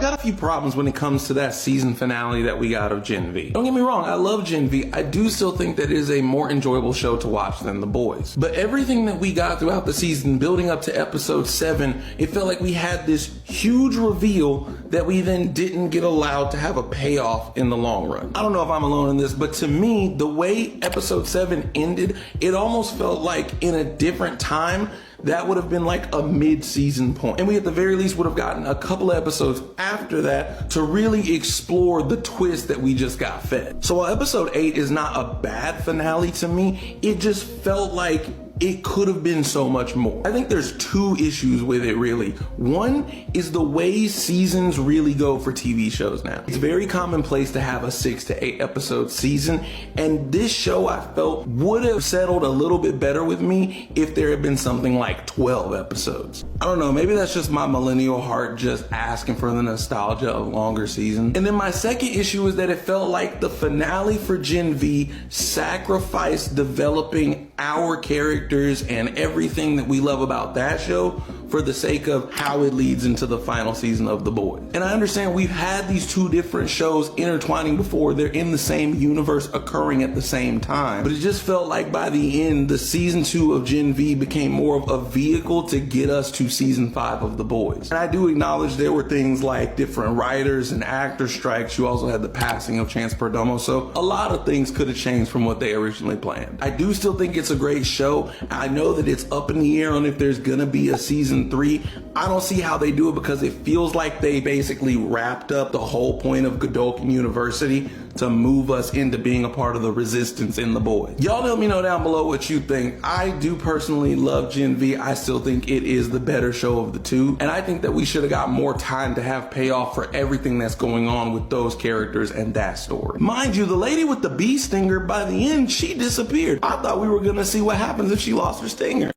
got a few problems when it comes to that season finale that we got of Gen V. Don't get me wrong, I love Gen V. I do still think that it is a more enjoyable show to watch than The Boys. But everything that we got throughout the season, building up to episode 7, it felt like we had this huge reveal that we then didn't get allowed to have a payoff in the long run. I don't know if I'm alone in this, but to me, the way episode 7 ended, it almost felt like in a different time, that would have been like a mid-season point. And we at the very least would have gotten a couple of episodes after that to really explore the twist that we just got fed. So while episode 8 is not a bad finale to me, it just felt like it could have been so much more. I think there's 2 issues with it really. One is the way seasons really go for TV shows now. It's very commonplace to have a 6 to 8 episode season, and this show I felt would have settled a little bit better with me if there had been something like 12 episodes. I don't know, maybe that's just my millennial heart just asking for the nostalgia of longer seasons. And then my second issue is that it felt like the finale for Gen V sacrificed developing our characters and everything that we love about that show for the sake of how it leads into the final season of The Boys. And I understand we've had these 2 different shows intertwining before. They're in the same universe occurring at the same time. But it just felt like by the end, the season 2 of Gen V became more of a vehicle to get us to season 5 of The Boys. And I do acknowledge there were things like different writers and actor strikes. You also had the passing of Chance Perdomo. So a lot of things could have changed from what they originally planned. I do still think it's a great show. I know that it's up in the air on if there's gonna be a season 3. I don't see how they do it because it feels like they basically wrapped up the whole point of Godolkin University to move us into being a part of the resistance in The Boys. Y'all let me know down below what you think. I do personally love Gen V. I still think it is the better show of the 2. And I think that we should have got more time to have payoff for everything that's going on with those characters and that story. Mind you, the lady with the bee stinger, by the end, she disappeared. I thought we were gonna see what happens if she lost her stinger.